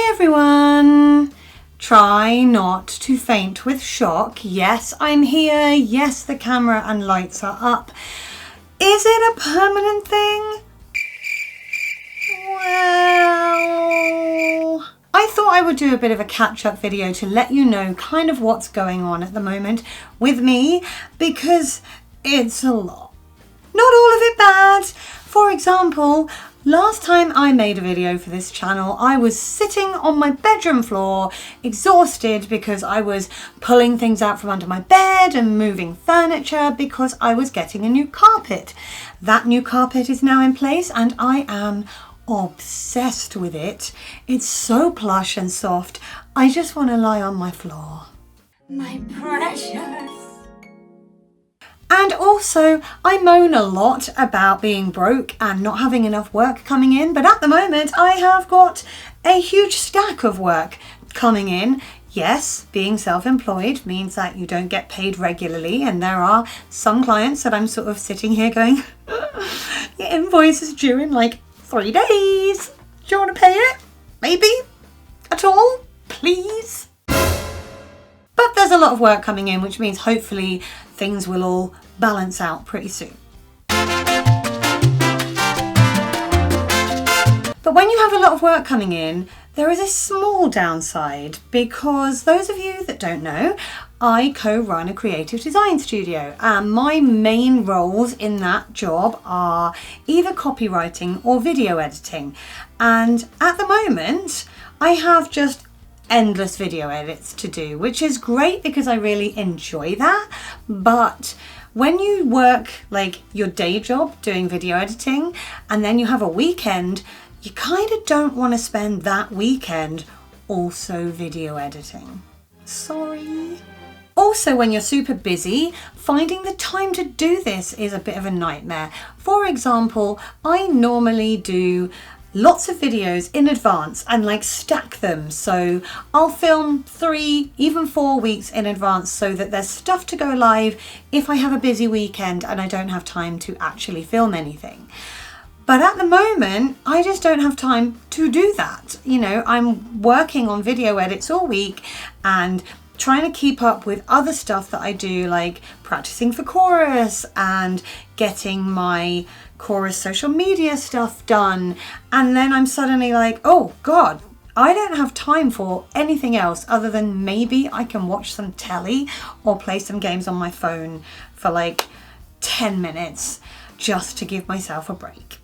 Hi everyone! Try not to faint with shock. Yes, I'm here. Yes, the camera and lights are up. Is it a permanent thing? Well, I thought I would do a bit of a catch-up video to let you know kind of what's going on at the moment with me, because it's a lot. Not all of it bad. For example, last time I made a video for this channel, I was sitting on my bedroom floor, exhausted because I was pulling things out from under my bed and moving furniture because I was getting a new carpet. That new carpet is now in place and I am obsessed with it. It's so plush and soft. I just want to lie on my floor. My precious. And also, I moan a lot about being broke and not having enough work coming in, but at the moment I have got a huge stack of work coming in. Yes, being self-employed means that you don't get paid regularly, and there are some clients that I'm sort of sitting here going, your invoice is due in like 3 days. Do you want to pay it? Maybe? At all? Please? But there's a lot of work coming in, which means hopefully things will all balance out pretty soon. But when you have a lot of work coming in, there is a small downside, because those of you that don't know, I co-run a creative design studio, and my main roles in that job are either copywriting or video editing. And at the moment, I have just endless video edits to do, which is great because I really enjoy that. But when you work like your day job doing video editing and then you have a weekend, you kind of don't want to spend that weekend also video editing. Sorry. Also, when you're super busy, finding the time to do this is a bit of a nightmare. For example, I normally do lots of videos in advance and like stack them. So I'll film 3, even 4 weeks in advance so that there's stuff to go live if I have a busy weekend and I don't have time to actually film anything. But at the moment, I just don't have time to do that. You know, I'm working on video edits all week and trying to keep up with other stuff that I do, like practicing for chorus and getting my chorus social media stuff done. And then I'm suddenly like, oh God, I don't have time for anything else other than maybe I can watch some telly or play some games on my phone for like 10 minutes just to give myself a break.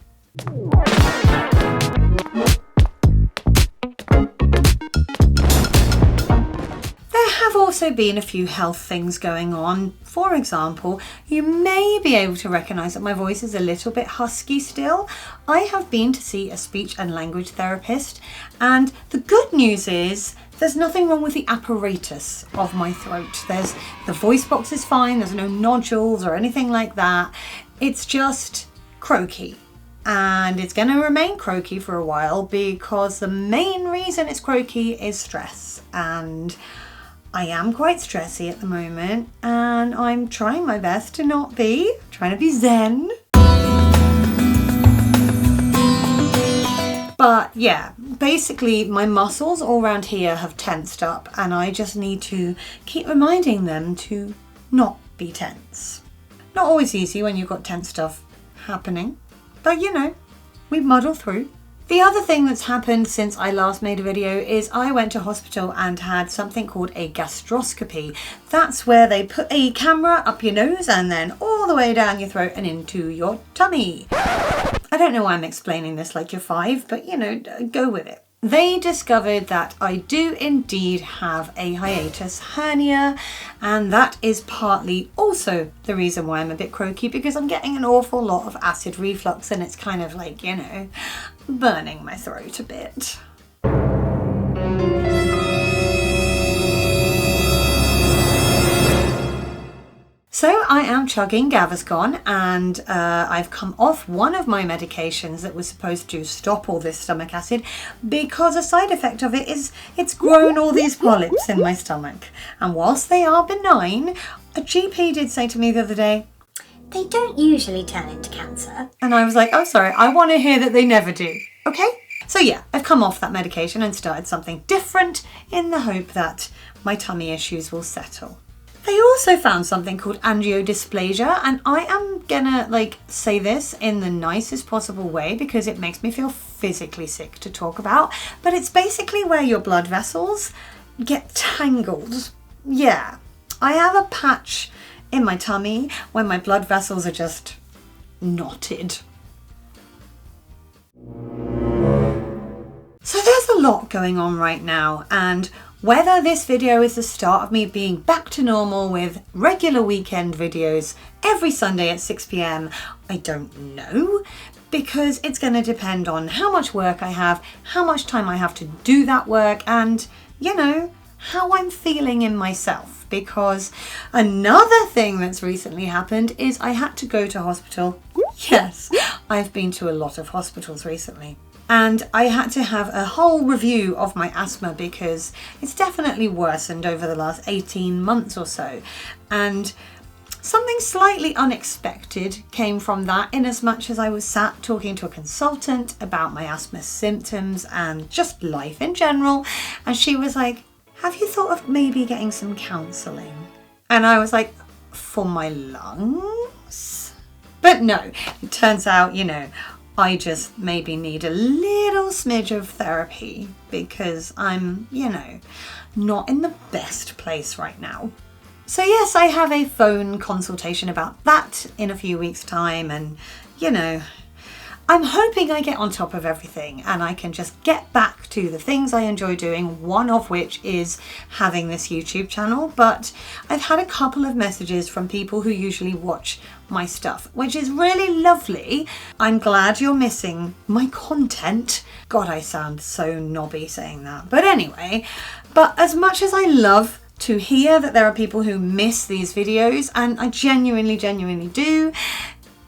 There have also been a few health things going on. For example, you may be able to recognise that my voice is a little bit husky still. I have been to see a speech and language therapist, and the good news is there's nothing wrong with the apparatus of my throat. The voice box is fine, there's no nodules or anything like that. It's just croaky. And it's going to remain croaky for a while because the main reason it's croaky is stress. And I am quite stressy at the moment, and I'm trying my best to not be, trying to be zen. But yeah, basically my muscles all around here have tensed up, and I just need to keep reminding them to not be tense. Not always easy when you've got tense stuff happening, but you know, we muddle through. The other thing that's happened since I last made a video is I went to hospital and had something called a gastroscopy. That's where they put a camera up your nose and then all the way down your throat and into your tummy. I don't know why I'm explaining this like you're 5, but you know, go with it. They discovered that I do indeed have a hiatus hernia, and that is partly also the reason why I'm a bit croaky, because I'm getting an awful lot of acid reflux and it's kind of like, you know, burning my throat a bit. So I am chugging Gaviscon, and I've come off one of my medications that was supposed to stop all this stomach acid, because a side effect of it is it's grown all these polyps in my stomach. And whilst they are benign, a GP did say to me the other day, They don't usually turn into cancer. and I was like, oh sorry, I want to hear that they never do. Okay? So yeah, I've come off that medication and started something different in the hope that my tummy issues will settle. They also found something called angiodysplasia, and I am gonna say this in the nicest possible way because it makes me feel physically sick to talk about, but it's basically where your blood vessels get tangled. Yeah, I have a patch in my tummy when my blood vessels are just knotted. So there's a lot going on right now, and whether this video is the start of me being back to normal with regular weekend videos every Sunday at 6 p.m, I don't know, because it's going to depend on how much work I have, how much time I have to do that work, and, how I'm feeling in myself. Because another thing that's recently happened is I had to go to hospital. Yes, I've been to a lot of hospitals recently. And I had to have a whole review of my asthma because it's definitely worsened over the last 18 months or so. And something slightly unexpected came from that, in as much as I was sat talking to a consultant about my asthma symptoms and just life in general. And she was like, have you thought of maybe getting some counselling? And I was like, for my lungs? But no, it turns out, I just maybe need a little smidge of therapy because I'm, not in the best place right now. So yes, I have a phone consultation about that in a few weeks' time, and, I'm hoping I get on top of everything and I can just get back to the things I enjoy doing, one of which is having this YouTube channel. But I've had a couple of messages from people who usually watch my stuff, which is really lovely. I'm glad you're missing my content. God, I sound so knobby saying that. But anyway, as much as I love to hear that there are people who miss these videos, and I genuinely do,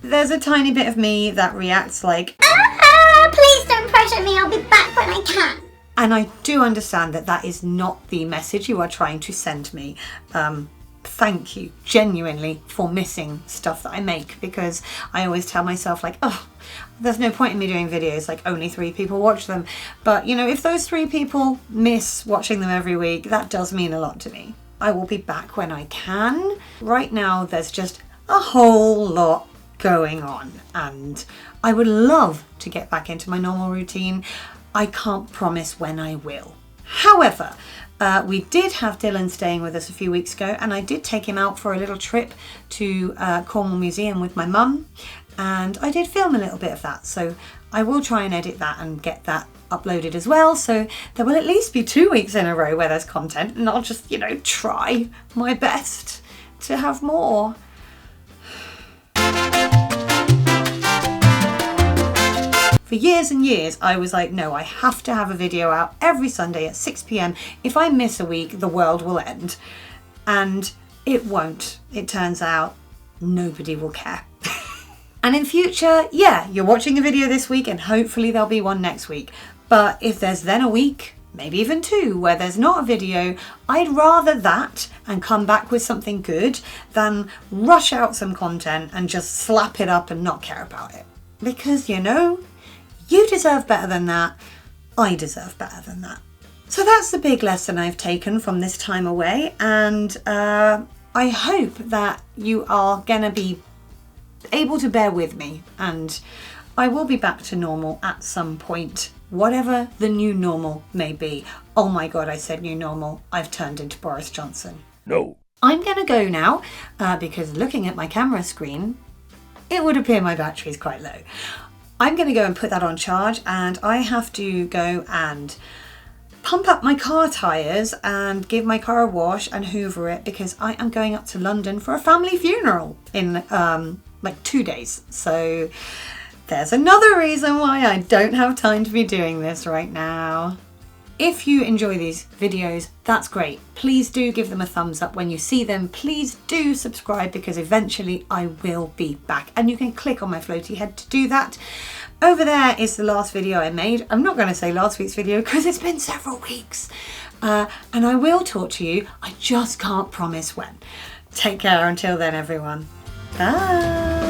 there's a tiny bit of me that reacts like, please don't pressure me, I'll be back when I can. And I do understand that that is not the message you are trying to send me. Thank you genuinely for missing stuff that I make, because I always tell myself there's no point in me doing videos, only 3 people watch them. But if those 3 people miss watching them every week, that does mean a lot to me. I will be back when I can. Right now there's just a whole lot going on, and I would love to get back into my normal routine. I can't promise when I will. However, we did have Dylan staying with us a few weeks ago, and I did take him out for a little trip to Cornwall Museum with my mum, and I did film a little bit of that, so I will try and edit that and get that uploaded as well, so there will at least be 2 weeks in a row where there's content, and I'll just, try my best to have more. For years and years, I was like, no, I have to have a video out every Sunday at 6 p.m. If I miss a week, the world will end. And it won't. It turns out nobody will care. And in future, yeah, you're watching a video this week and hopefully there'll be one next week. But if there's then a week, maybe even 2, where there's not a video, I'd rather that and come back with something good than rush out some content and just slap it up and not care about it. Because, you deserve better than that. I deserve better than that. So that's the big lesson I've taken from this time away, and I hope that you are going to be able to bear with me, and I will be back to normal at some point, whatever the new normal may be. Oh my God, I said new normal. I've turned into Boris Johnson. No. I'm going to go now because looking at my camera screen, it would appear my battery's quite low. I'm going to go and put that on charge, and I have to go and pump up my car tyres and give my car a wash and hoover it, because I am going up to London for a family funeral in 2 days. So there's another reason why I don't have time to be doing this right now. If you enjoy these videos, that's great. Please do give them a thumbs up when you see them. Please do subscribe, because eventually I will be back. And you can click on my floaty head to do that. Over there is the last video I made. I'm not going to say last week's video because it's been several weeks. And I will talk to you. I just can't promise when. Take care until then, everyone. Bye.